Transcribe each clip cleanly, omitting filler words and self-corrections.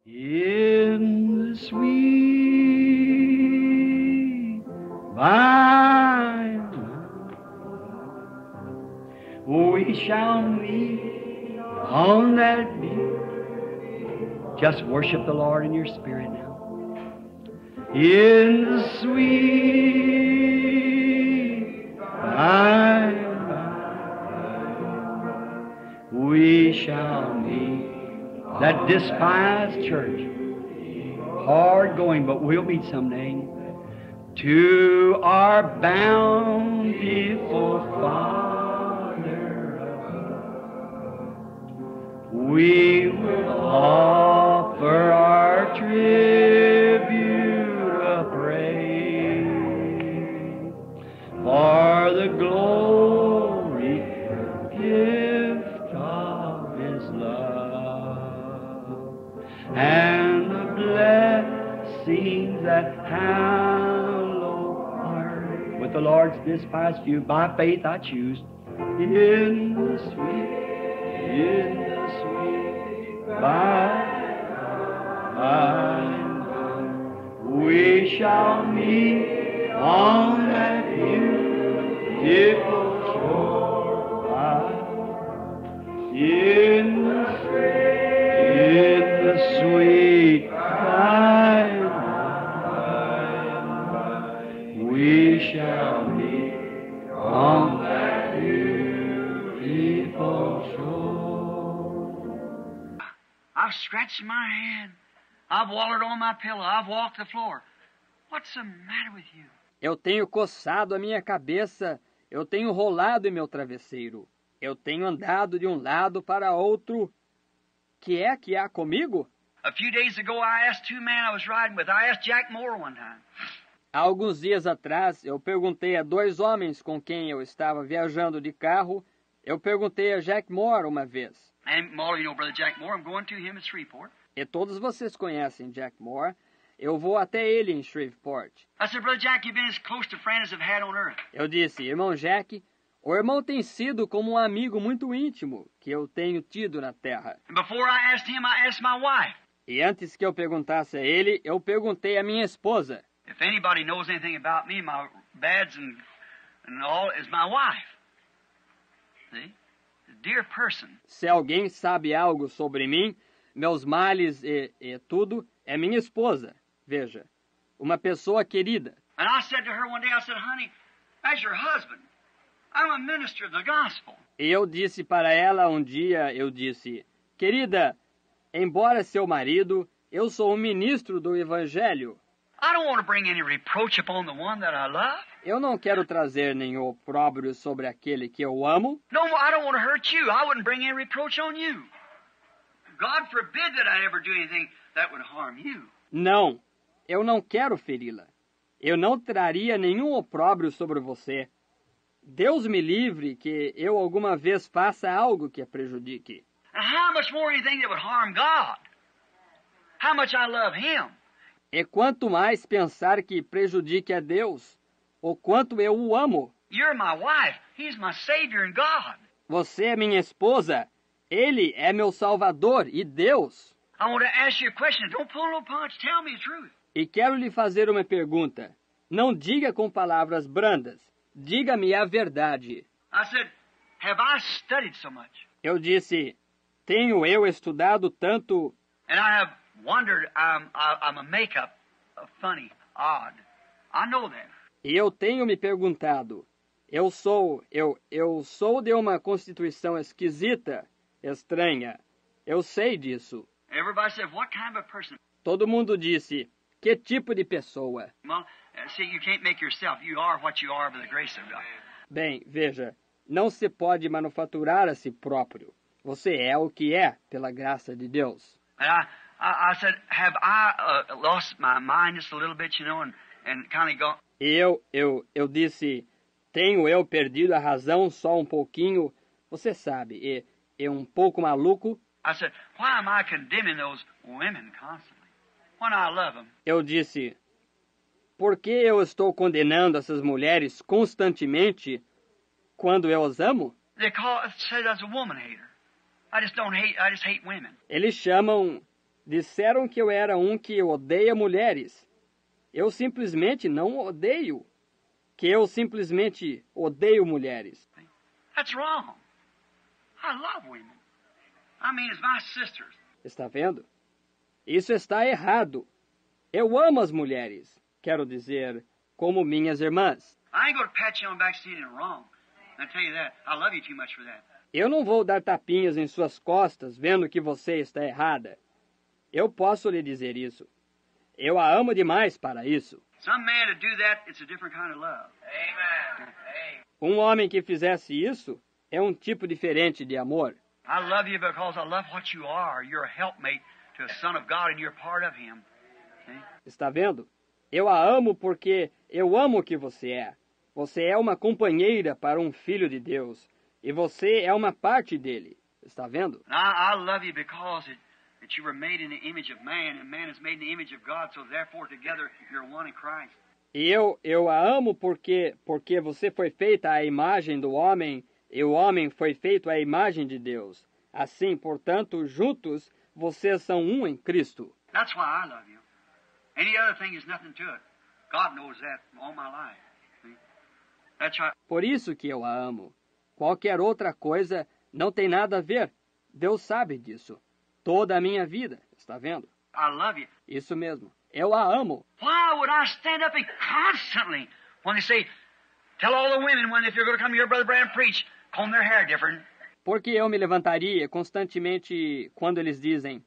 In the sweet by and by, we shall meet on that beach. Just worship the Lord in your spirit now. In the sweet by and by, we shall meet. That despised church, hard going, but we'll meet someday. To our bountiful Father, we will offer our tribute of praise for the glory gift of His love and the blessings that hallow our with the Lord's despised few. By faith I choose in the sweet by and by, we shall meet on that beautiful shore. In the sweet by and by, we shall meet on that beautiful shore. I've scratched my hand. I've wallered on my pillow. I've walked the floor. What's the matter with you? Eu tenho coçado a minha cabeça. Eu tenho rolado em meu travesseiro. Eu tenho andado de um lado para outro. Que é que há comigo? A few days ago, I asked two men I was riding with. I asked Jack Moore one time. Há alguns dias atrás, eu perguntei a dois homens com quem eu estava viajando de carro. Eu perguntei a Jack Moore uma vez. And all you know, Brother Jack Moore, I'm going to him at Shreveport. E todos vocês conhecem Jack Moore. Eu vou até ele em Shreveport. I said, Brother Jack, you've been as close to friend as I've had on earth. Eu disse, irmão Jack, o irmão tem sido como um amigo muito íntimo que eu tenho tido na terra. And before I asked him, I asked my wife. E antes que eu perguntasse a ele, eu perguntei à minha esposa. If anybody knows anything about me, my bads and all, is my wife. See? A dear person. Se alguém sabe algo sobre mim, meus males e tudo, é minha esposa. Veja, uma pessoa querida. And I said to her one day, I said, honey, as your husband, I'm a minister of the gospel. E eu disse para ela um dia, eu disse, querida, embora seu marido, eu sou um ministro do evangelho. I don't want to bring any reproach upon the one that I love. Eu não quero trazer nenhum opróbrio sobre aquele que eu amo. No, I don't want to hurt you. I wouldn't bring any reproach on you. God forbid that I ever do anything that would harm you. Não, eu não quero feri-la. Eu não traria nenhum opróbrio sobre você. Deus me livre que eu alguma vez faça algo que a prejudique. And how much more anything that would harm God? How much I love Him. E quanto mais pensar que prejudique a Deus, o quanto eu o amo. You're my wife. He's my Savior and God. Você é minha esposa. Ele é meu Salvador e Deus. I want to ask you a question. Don't pull no punch. Tell me the truth. E quero lhe fazer uma pergunta. Não diga com palavras brandas. Diga-me a verdade. I said, have I studied so much? Eu disse, tenho eu estudado tanto... And I have wondered, I'm a makeup, funny, odd. I know that. E eu tenho me perguntado, eu sou de uma constituição esquisita, estranha. Eu sei disso. Everybody said, what kind of a person? Todo mundo disse, que tipo de pessoa? Well, see, you can't make yourself. You are what you are by the grace of God. Bem, veja, não se pode manufaturar a si próprio. Você é o que é, pela graça de Deus. And I said, have I lost my mind just a little bit, you know, and kind of gone... E eu disse, tenho eu perdido a razão só um pouquinho, você sabe, e um pouco maluco? I said, why am I condemning those women constantly when I love them? Eu disse, por que eu estou condenando essas mulheres constantemente quando eu as amo? They say that's a woman hater. I just hate women. Eles chamam Disseram que eu era um que odeia mulheres. Eu simplesmente não odeio. Que eu simplesmente odeio mulheres. That's wrong. I love women. I mean, as my sisters. Está vendo? Isso está errado. Eu amo as mulheres. Quero dizer, como minhas irmãs. I ain't going to pat you on the back saying you're wrong. I tell you that. I love you too much for that. Eu não vou dar tapinhas em suas costas vendo que você está errada. Eu posso lhe dizer isso. Eu a amo demais para isso. Some man to do that, it's a different kind of love. Amen. Um homem que fizesse isso é um tipo diferente de amor. I love you because I love what you are. You're a helpmate to a son of God and you're part of him. See? Está vendo? Eu a amo porque eu amo o que você é. Você é uma companheira para um filho de Deus. E você é uma parte dele. Está vendo? I love you because that you were made in the image of man, and man is made in the image of God, so therefore together you're one in Christ. E eu a amo porque você foi feita à imagem do homem, e o homem foi feito à imagem de Deus. Assim, portanto, juntos, vocês são um em Cristo. That's why I love you. Any other thing is nothing to it. God knows that all my life. See? That's why. Por isso que eu a amo. Qualquer outra coisa não tem nada a ver. Deus sabe disso. Toda a minha vida, está vendo? I love you. Isso mesmo. Eu a amo. Why would I stand up and constantly, when they say, tell all the women when if you're going to come here, Brother Branham, preach, comb their hair different. Porque eu me levantaria constantemente quando eles dizem,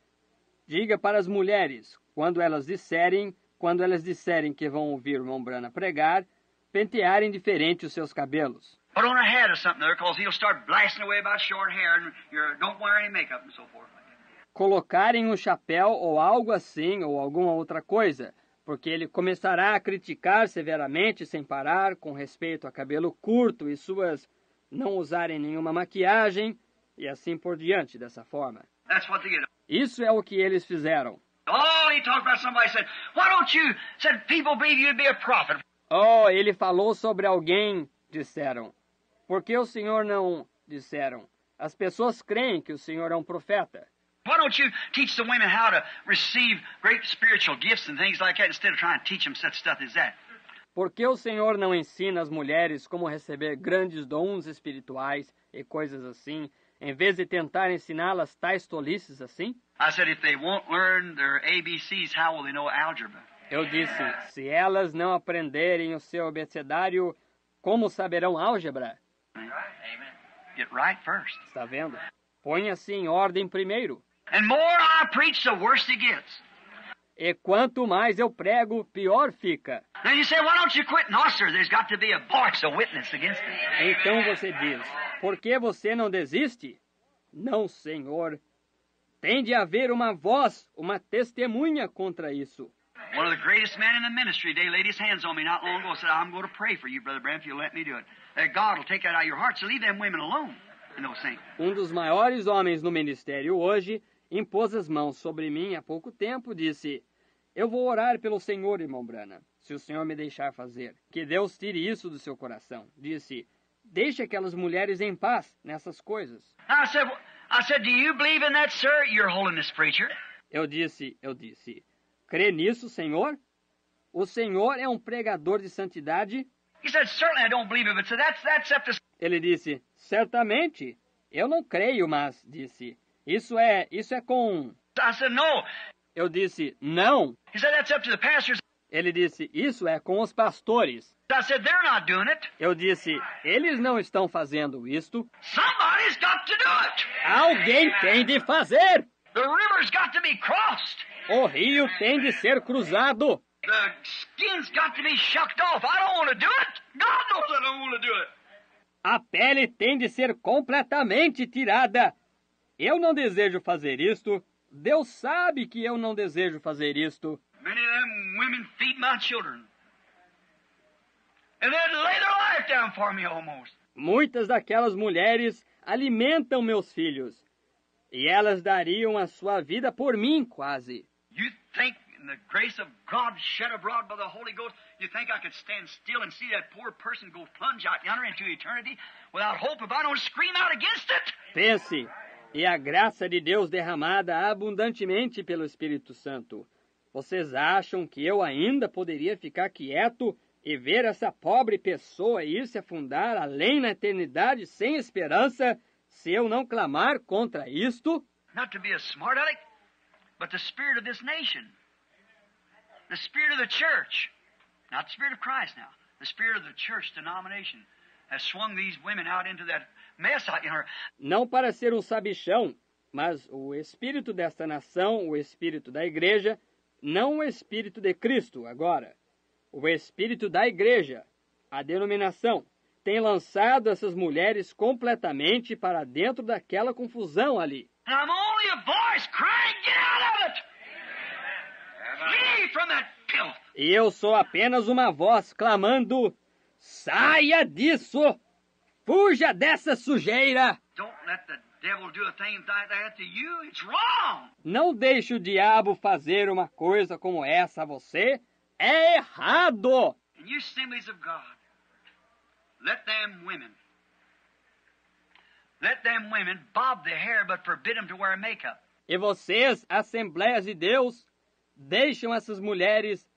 diga para as mulheres, quando elas disserem que vão ouvir o irmão Branham pregar, pentearem diferente os seus cabelos. Put on a hat or something there, because he'll start blasting away about short hair, and don't wear any makeup and so forth. Colocarem um chapéu ou algo assim, ou alguma outra coisa, porque ele começará a criticar severamente, sem parar, com respeito a cabelo curto e suas não usarem nenhuma maquiagem, e assim por diante, dessa forma. That's what they get. Isso é o que eles fizeram. Oh, he talked about somebody said, why don't you, said people believe you'd be a prophet. Oh, ele falou sobre alguém, disseram. Porque o Senhor não, disseram. As pessoas creem que o Senhor é um profeta. Why don't you teach the women how to receive great spiritual gifts and things like that instead of trying to teach them such stuff as that? Por que o Senhor não ensina as mulheres como receber grandes dons espirituais e coisas assim, em vez de tentar ensiná-las tais tolices assim? I said, if they won't learn their ABCs, how will they know algebra? Eu disse, se elas não aprenderem o seu abecedário, como saberão álgebra? Amen. Get right first. Está vendo? Ponha-se em ordem primeiro. And more I preach, the worse it gets. E quanto mais eu prego, pior fica. Then you say, why don't you quit? No, sir, there's got to be a voice, a witness against it. Então você diz, por que você não desiste? Não, Senhor. Tem de haver uma voz, uma testemunha contra isso. One of the greatest men in the ministry today laid his hands on me not long ago and said, I'm going to pray for you, Brother Branham, if you'll let me do it. That God will take that out of your heart, so leave them women alone and those things. Um dos maiores homens no ministério hoje impôs as mãos sobre mim há pouco tempo, disse, eu vou orar pelo Senhor, irmão Branham, se o Senhor me deixar fazer. Que Deus tire isso do seu coração. Disse, deixe aquelas mulheres em paz nessas coisas. I said, do you believe in that, sir, your holiness preacher? Eu disse, crê nisso, Senhor? O Senhor é um pregador de santidade? He said, certainly I don't believe it, but so that's up to... Ele disse, certamente, eu não creio, mas, disse, isso é com... I said, no. Eu disse, não. He said, that's up to the pastors. Ele disse, isso é com os pastores. I said, they're not doing it. Eu disse, eles não estão fazendo isto. Somebody's got to do it. Alguém tem de fazer. The river's got to be crossed. O rio tem de ser cruzado. The skin's got to be shucked off. I don't want to do it. God knows I don't want to do it. A pele tem de ser completamente tirada. Eu não desejo fazer isto. Deus sabe que eu não desejo fazer isto. Many of them women feed my children. And they'd lay their life down for me almost. Muitas daquelas mulheres alimentam meus filhos. E elas dariam a sua vida por mim, quase. You think in the grace of God shed abroad by the Holy Ghost, you think I could stand still and see that poor person go plunge out yonder into eternity without hope if I don't scream out against it? Pense, e a graça de Deus derramada abundantemente pelo Espírito Santo. Vocês acham que eu ainda poderia ficar quieto e ver essa pobre pessoa ir se afundar além na eternidade sem esperança, se eu não clamar contra isto? Not to be a smart aleck, but the spirit of this nation. The spirit of the church. Not the spirit of Christ now. The spirit of the church denomination has swung these women out into that mess out in her. Não para ser um sabichão, mas o espírito desta nação, o espírito da igreja, não o espírito de Cristo agora. O espírito da igreja, a denominação, tem lançado essas mulheres completamente para dentro daquela confusão ali. And I'm only a voice crying, get out of it! Flee from that filth! E eu sou apenas uma voz clamando, saia disso! Fuja dessa sujeira! Don't let the devil do a thing like that to you. It's wrong! Não deixe o diabo fazer uma coisa como essa a você. É errado! And you assemblies of God, let them women bob their hair but forbid them to wear makeup. E vocês, Assembleias de Deus, deixam essas mulheres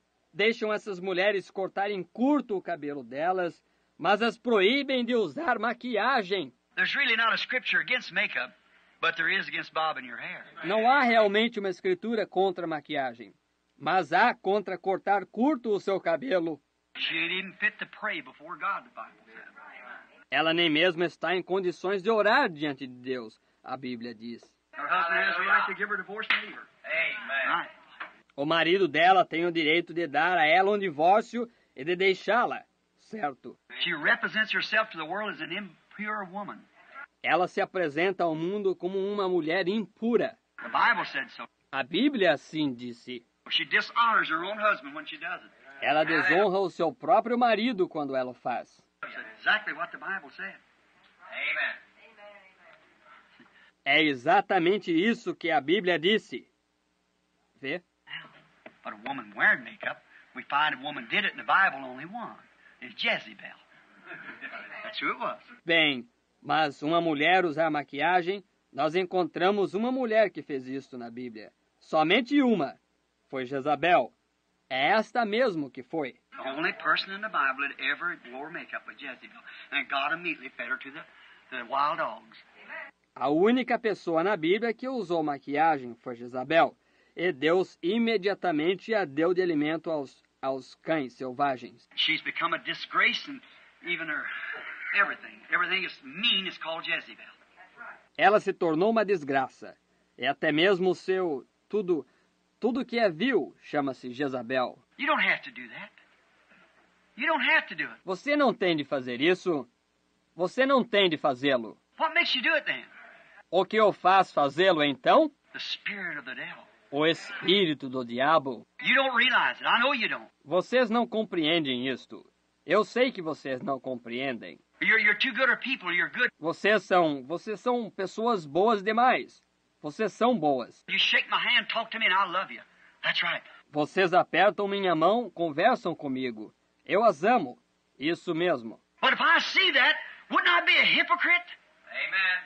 cortarem curto o cabelo delas, mas as proíbem de usar maquiagem. There's really not a scripture against makeup, but there is against bobbing your hair. Não há realmente uma escritura contra a maquiagem, mas há contra cortar curto o seu cabelo. She ain't even fit to pray before God, the Bible says. Ela nem mesmo está em condições de orar diante de Deus, a Bíblia diz. Her husband has the right to give her divorce and leave her. Amen. Right. O marido dela tem o direito de dar a ela um divórcio e de deixá-la, certo? She represents herself to the world as an impure woman. Ela se apresenta ao mundo como uma mulher impura. The Bible said so. A Bíblia assim disse. She dishonors her own husband when she does it. Ela desonra o seu próprio marido quando ela o faz. That's exactly what the Bible said. Amen. É exatamente isso que a Bíblia disse. Vê? But a woman wearing makeup, we find a woman did it in the Bible, only one. It's Jezebel. That's who it was. Bem, mas uma mulher usar maquiagem, nós encontramos uma mulher que fez isso na Bíblia. Somente uma. Foi Jezabel. É esta mesmo que foi. The only person in the Bible that ever wore makeup was Jezebel. And God immediately fed her to the wild dogs. A única pessoa na Bíblia que usou maquiagem foi Jezabel. E Deus imediatamente a deu de alimento aos cães selvagens. She's become a disgrace and even her everything. Everything is mean is called Jezebel. Ela se tornou uma desgraça. E até mesmo o seu tudo que é vil chama-se Jezabel. You don't have to do that. You don't have to do it. Você não tem de fazer isso. Você não tem de fazê-lo. What makes you do it then? O que o faz fazê-lo então? The spirit of the devil. O espírito do diabo. You don't realize it. I know you don't. Vocês não compreendem isto. Eu sei que vocês não compreendem. You're too good a people. You're good. Vocês são pessoas boas demais. Vocês são boas. You shake my hand, talk to me, and I love you. That's right. Vocês apertam minha mão, conversam comigo. Eu as amo. Isso mesmo. But if I see that, wouldn't I be a hypocrite? Amen.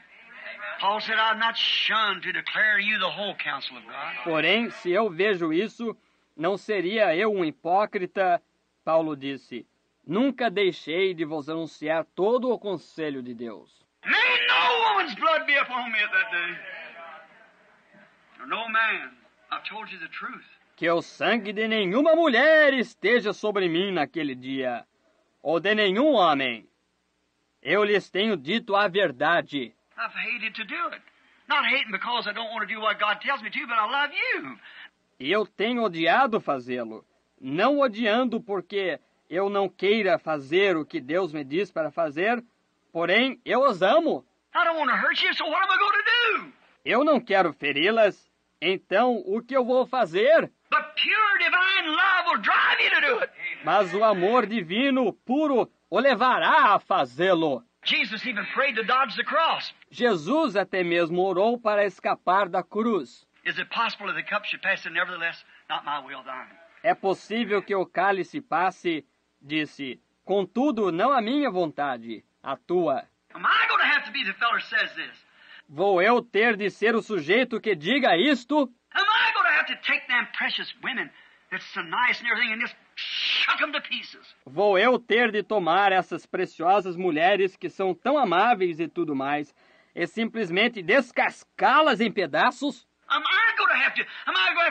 Paul said, I'm not shunned to declare you the whole counsel of God. Porém, se eu vejo isso, não seria eu um hipócrita? Paulo disse, nunca deixei de vos anunciar todo o conselho de Deus. May no woman's blood be upon me at that day. Or no man. I've told you the truth. Que o sangue de nenhuma mulher esteja sobre mim naquele dia, ou de nenhum homem. Eu lhes tenho dito a verdade. I've hated to do it. Not hating because I don't want to do what God tells me to, but I love you. E eu tenho odiado fazê-lo. Não odiando porque eu não queira fazer o que Deus me diz para fazer, porém eu os amo. I don't want to hurt you, so what am I going to do? Eu não quero feri-las, então o que eu vou fazer? But pure divine love will drive you to do it. Mas o amor divino puro o levará a fazê-lo. Jesus even prayed to dodge the cross. Jesus até mesmo orou para escapar da cruz. Is it possible that the cup should pass, and nevertheless, not my will, thine? É possível que o cálice passe, disse, contudo, não a minha vontade, a tua. Am I going to have to be the feller who says this? Vou eu ter de ser o sujeito que diga isto? Am I going to have to take them precious women that's so nice and everything and just shuck them to pieces? Vou eu ter de tomar essas preciosas mulheres que são tão amáveis e tudo mais e simplesmente descascá-las em pedaços? Am I going to have to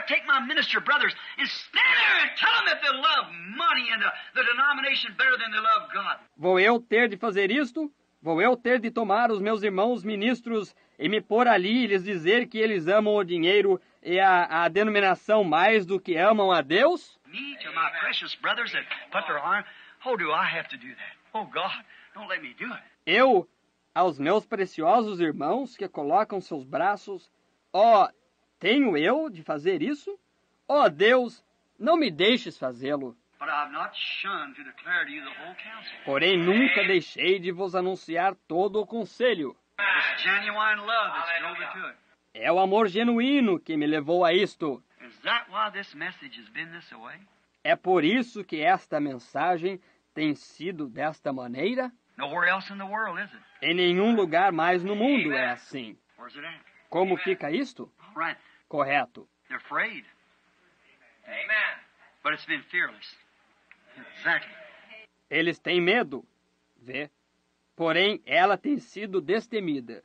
take my minister brothers and stand there and tell them that they love money and the denomination better than they love God? Vou eu ter de fazer isto? Vou eu ter de tomar os meus irmãos ministros e me pôr ali e lhes dizer que eles amam o dinheiro e a denominação mais do que amam a Deus? Me to my precious brothers that put their arm. Oh, do I have to do that? Oh, God, don't let me do it. Eu, aos meus preciosos irmãos que colocam seus braços, tenho eu de fazer isso? Deus, não me deixes fazê-lo. But I've not shunned to declare to you the whole counsel. Porém, nunca deixei de vos anunciar todo o conselho. It's genuine love that's drove it to it. É o amor genuíno que me levou a isto. Is that why this message has been this way? É por isso que esta mensagem tem sido desta maneira? Nowhere else in the world, is it? Em nenhum lugar mais no mundo é assim. Where's it at? Como fica isto? All right. Correto. They're afraid. Amen. But it's been fearless. Exactly. Eles têm medo. Vê? Porém, ela tem sido destemida.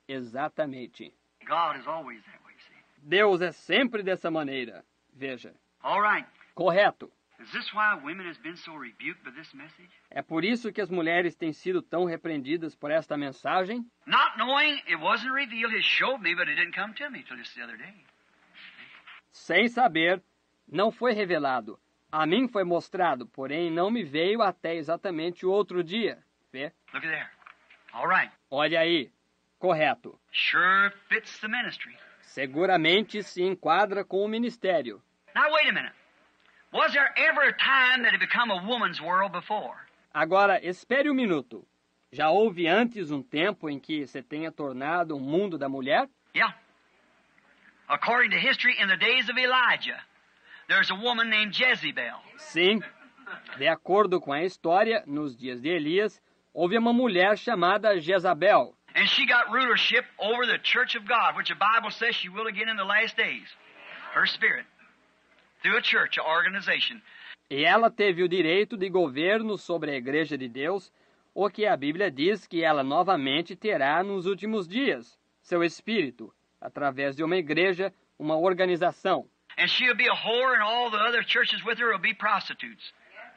Exatamente. God is always that way, see? Deus é sempre dessa maneira. Veja. All right. Correto. Is this why women has been so rebuked by this message? É por isso que as mulheres têm sido tão repreendidas por esta mensagem? Not knowing it wasn't revealed, it showed me, but it didn't come to me till just the other day. Sem saber, não foi revelado. A mim foi mostrado, porém não me veio até exatamente o outro dia. Vê? Look at there. All right. Olha aí. Correto. Sure fits the ministry. Seguramente se enquadra com o ministério. Now wait a minute. Was there ever a time that it become a woman's world before? Agora, espere um minuto. Já houve antes um tempo em que se tenha tornado um mundo da mulher? Yeah. According to history, in the days of Elijah, there's a woman named Jezebel. Sim. De acordo com a história, nos dias de Elias, houve uma mulher chamada Jezabel. And she got rulership over the church of God, which the Bible says she will again in the last days. Her spirit. Through a church, an organization. E ela teve o direito de governo sobre a Igreja de Deus, o que a Bíblia diz que ela novamente terá nos últimos dias, seu espírito, através de uma igreja, uma organização. And she'll be a whore and all the other churches with her will be prostitutes.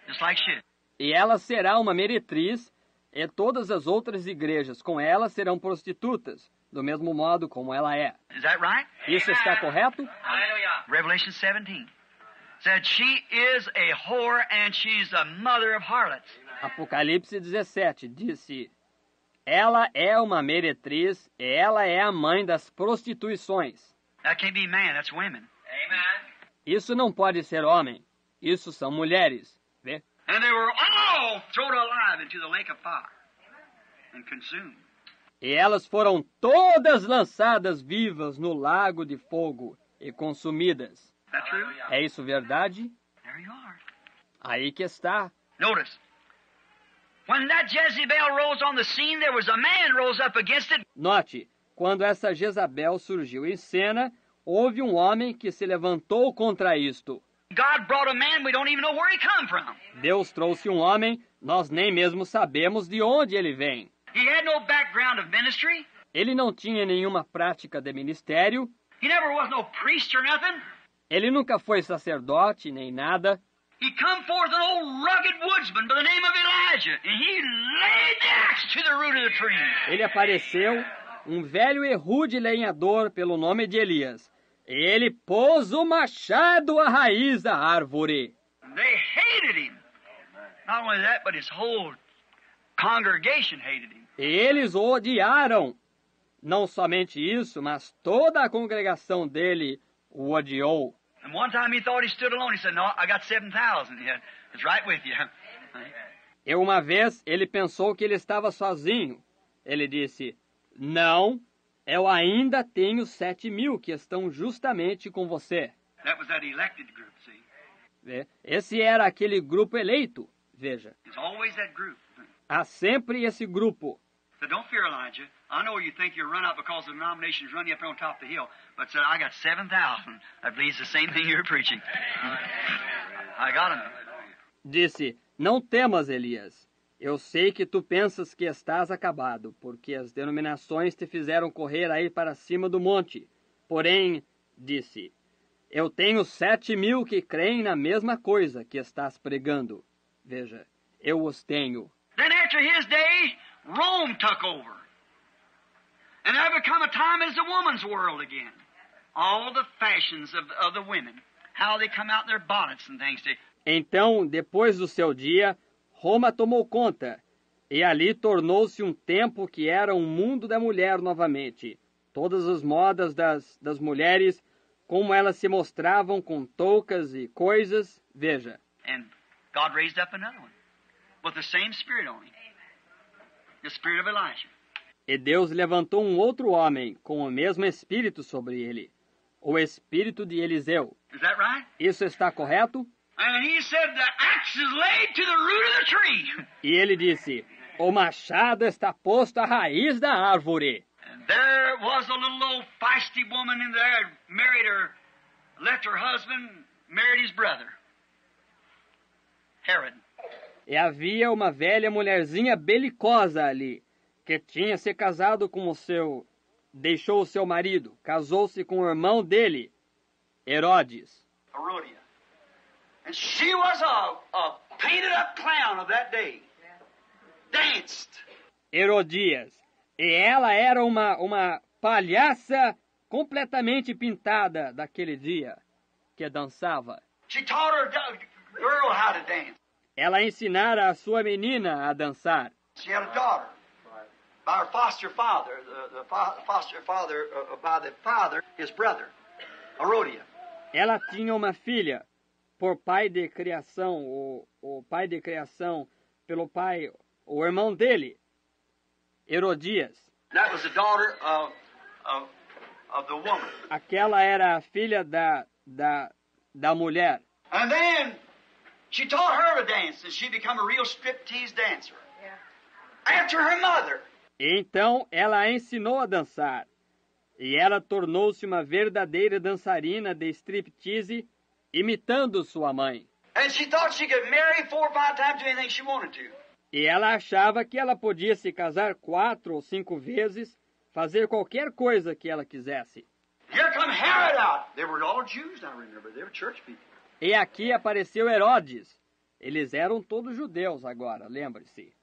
Just like she. E ela será uma meretriz, e todas as outras igrejas com ela serão prostitutas, do mesmo modo como ela é. Is that right? Isso está correto? Hallelujah. Revelation 17 said she is a whore and she's the mother of harlots. Apocalipse 17 disse: ela é uma meretriz e ela é a mãe das prostituições. That can't be man, that's women. Amen. Isso não pode ser homem. Isso são mulheres. Vê? And they were all thrown alive into the lake of fire and consumed. E elas foram todas lançadas vivas no lago de fogo e consumidas. Is that true? É isso verdade? There you are. Aí que está. Notice. When that Jezebel rose on the scene, there was a man rose up against it. Note, quando essa Jezabel surgiu em cena, houve um homem que se levantou contra isto. God brought a man, we don't even know where he come from. Deus trouxe um homem, nós nem mesmo sabemos de onde ele vem. He had no background of ministry. Ele não tinha nenhuma prática de ministério. He never was no priest or nothing. Ele nunca foi sacerdote nem nada. He come forth an old rugged woodsman by the name of Elijah, and he laid the axe to the root of the tree. Ele apareceu, um velho e rude lenhador pelo nome de Elias. Ele pôs o machado à raiz da árvore. They hated him. Not only that, but his whole congregation hated him. E eles o odiaram. Não somente isso, mas toda a congregação dele o odiou. And one time he thought he stood alone. He said, "No, I got 7,000. Yeah, it's right with you." E uma vez ele pensou que ele estava sozinho. Ele disse: não, eu ainda tenho 7.000 que estão justamente com você. That was that elected group, see? Vê? Esse era aquele grupo eleito. Veja, It's always that group. há sempre esse grupo. Said, don't fear, Elijah. I know you think you're run up because the denomination's run you up on top of the hill. But said, I got 7,000. I believe it's the same thing you're preaching. I got him. Disse, não temas, Elias. Eu sei que tu pensas que estás acabado, porque as denominações te fizeram correr aí para cima do monte. Porém, disse, eu tenho 7,000 que creem na mesma coisa que estás pregando. Veja, eu os tenho. Then after his day, Rome took over. And there become a time as the woman's world again. All the fashions of the women. How they come out in their bonnets and things. Então, depois do seu dia, Roma tomou conta, e ali tornou-se um tempo que era um mundo da mulher novamente. Todas as modas das mulheres, como elas se mostravam com toucas e coisas, veja. And God raised up another one, with the same spirit on him. The spirit of Elijah. E Deus levantou um outro homem, com o mesmo espírito sobre ele, o espírito de Eliseu. Is that right? Isso está correto? And he said, the axe is laid to the root of the tree. E ele disse, o machado está posto à raiz da árvore. And there was a little old feisty woman in there, married her, left her husband, married his brother, Herod. E havia uma velha mulherzinha belicosa ali, que tinha se casado com deixou o seu marido, casou-se com o irmão dele, Herodes. Herodias. And she was a painted up clown of that day. Danced. Herodias. E ela era uma palhaça completamente pintada daquele dia, que dançava. She taught her girl how to dance. Ela ensinara a sua menina a dançar. She had a daughter by her foster father, the foster father, by the father, his brother, Herodias. Ela tinha uma filha por pai de criação, o pai de criação pelo pai, o irmão dele, Herodias. That was the daughter of the woman. Aquela era a filha da mulher. And then she taught her to dance, and she became a real striptease dancer. Yeah. After her mother. Então ela a ensinou a dançar. E ela tornou-se uma verdadeira dançarina de striptease, imitando sua mãe. And she thought she could marry 4 or 5 times, do anything she wanted to. E ela achava que ela podia se casar 4 ou 5 vezes, fazer qualquer coisa que ela quisesse. Here come Herod out. They were all Jews, I remember. They were church people. E aqui apareceu Herodes. Eles eram todos judeus agora, lembre-se.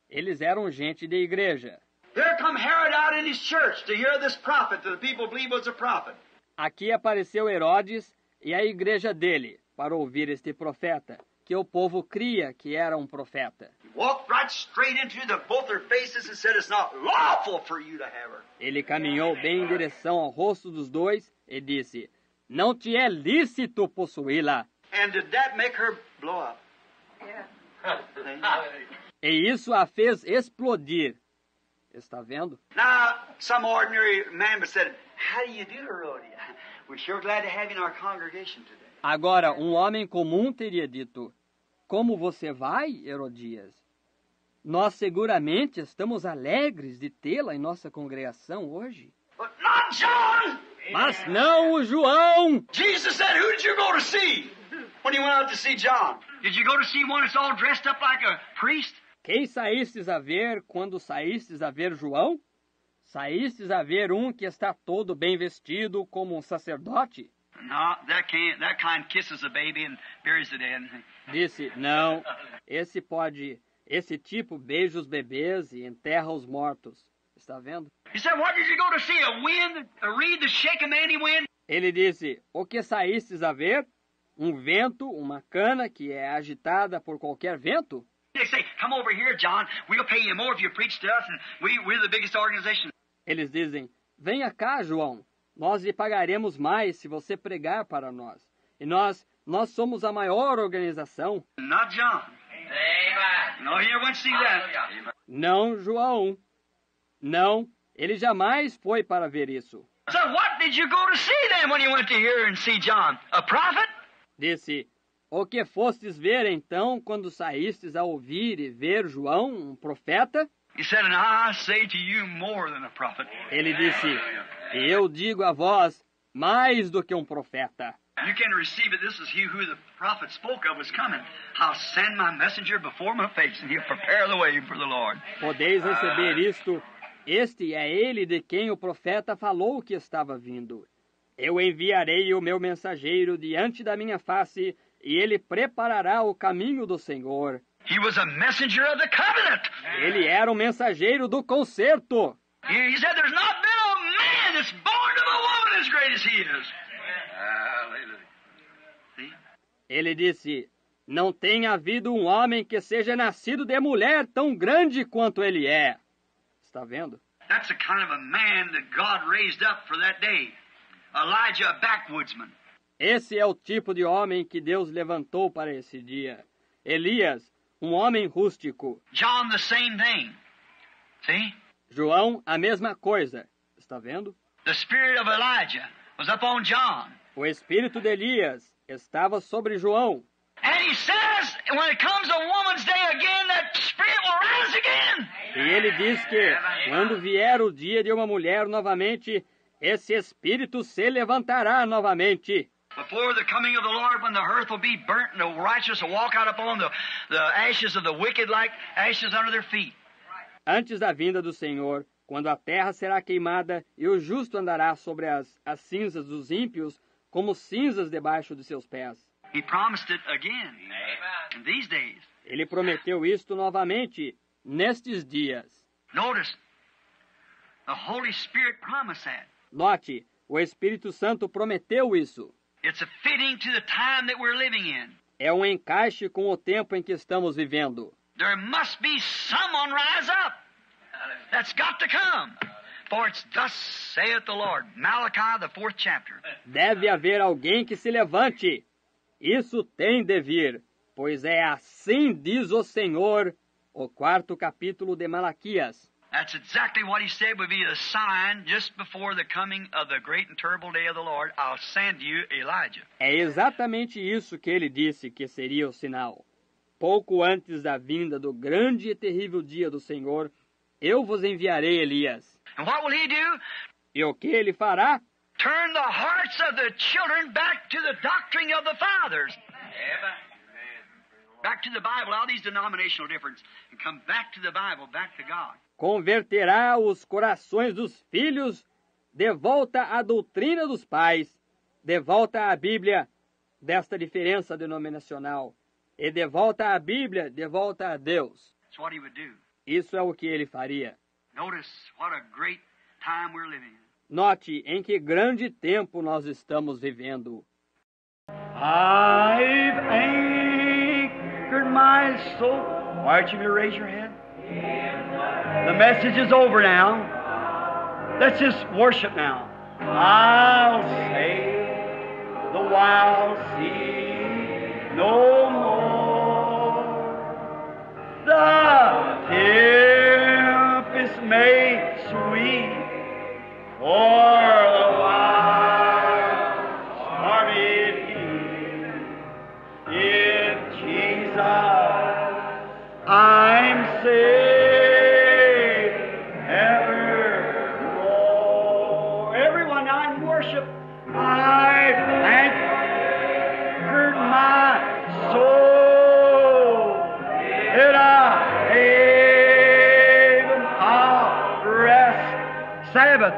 Eles eram gente de igreja. Here come Herod out in his church to hear this prophet that the people believe was a prophet. Aqui apareceu Herodes e a igreja dele para ouvir este profeta, que o povo cria que era um profeta. Walked right straight into both their faces and said, it's not lawful for you to have her. Ele caminhou bem em direção ao rosto dos dois e disse, não te é lícito possuí-la. And did that make her blow up? Yeah. E isso a fez explodir. Está vendo? Now, some ordinary man said, how do you do, Herodias? We're sure glad to have you in our congregation today. Agora, um homem comum teria dito, como você vai, Herodias? Nós seguramente estamos alegres de tê-la em nossa congregação hoje. But not John! Mas não o João! Jesus said, who did you go to see when you went out to see John? Did you go to see one that's all dressed up like a priest? Quem saístes a ver quando saístes a ver João? Saístes a ver um que está todo bem vestido como um sacerdote? No, that kind kisses a baby and buries the dead. Disse, não, esse tipo beija os bebês e enterra os mortos. Está vendo? He said, what did you go to see? A wind, a reed to shake a mighty wind? Ele disse, o que saístes a ver? Um vento, uma cana que é agitada por qualquer vento? They say, come over here, John. We'll pay you more if you preach to us, and we're the biggest organization. Eles dizem, venha cá, João. Nós lhe pagaremos mais se você pregar para nós. E nós somos a maior organização. Not John. Amen. No, you won't see that. Não, João. Não, ele jamais foi para ver isso. So what did you go to see then when you went to hear and see John? A prophet? Disse, o que fostes ver então quando saístes a ouvir e ver João, um profeta? He said, and I say to you more than a prophet. Ele disse, e eu digo a vós, mais do que um profeta. You can receive it. This is he who the prophet spoke of was coming. I'll send my messenger before my face, and he'll prepare the way for the Lord. Podeis receber isto. Este é ele de quem o profeta falou que estava vindo. Eu enviarei o meu mensageiro diante da minha face, e ele preparará o caminho do Senhor. He was a messenger of the covenant. Ele era um mensageiro do concerto. He said, there's not been a man that's born of a woman as great as he is. Hallelujah. See? Ele disse, não tem havido um homem que seja nascido de mulher tão grande quanto ele é. Está vendo? That's the kind of a man that God raised up for that day. Elijah, a backwoodsman. Esse é o tipo de homem que Deus levantou para esse dia. Elias, um homem rústico. John, the same thing. See? João, a mesma coisa. Está vendo? The spirit of Elijah was up on John. O espírito de Elias estava sobre João. And he says, when it comes a woman's day again, that spirit will rise again. E ele diz que, quando vier o dia de uma mulher novamente, esse espírito se levantará novamente. Before the coming of the Lord, when the earth will be burnt and the righteous will walk out upon the ashes of the wicked like ashes under their feet. Antes da vinda do Senhor, quando a terra será queimada e o justo andará sobre as cinzas dos ímpios, como cinzas debaixo de seus pés. He promised it again in these days. Ele prometeu isto novamente nestes dias. Notice, the Holy Spirit promised that. Note, o Espírito Santo prometeu isso. It's a fitting to the time that we're living in. É um encaixe com o tempo em que estamos vivendo. There must be someone rise up. That's got to come. For it's thus saith the Lord. Malachi, the 4th chapter. Deve haver alguém que se levante. Isso tem de vir, pois é assim diz o Senhor, o 4º capítulo de Malaquias. That's exactly what he said would be a sign just before the coming of the great and terrible day of the Lord. I'll send you Elijah. É exatamente isso que ele disse que seria o sinal. Pouco antes da vinda do grande e terrível dia do Senhor, eu vos enviarei Elias. And what will he do? E o que ele fará? Turn the hearts of the children back to the doctrine of the fathers. Back to the Bible, all these denominational differences, and come back to the Bible, back to God. Converterá os corações dos filhos de volta à doutrina dos pais, de volta à Bíblia, desta diferença denominacional, e de volta à Bíblia, de volta a Deus. That's what he would do. Isso é o que ele faria. Notice what a great time we're living in. Note em que grande tempo nós estamos vivendo. I've anchored my soul. Why don't you raise your hand? The message is over now. Let's just worship now. I'll say the wild sea no more. The tempest may sweep for the wild stormy deep. In Jesus I'm saved evermore. Everyone now in worship, I've anchored my soul in a haven of rest. Sabbath.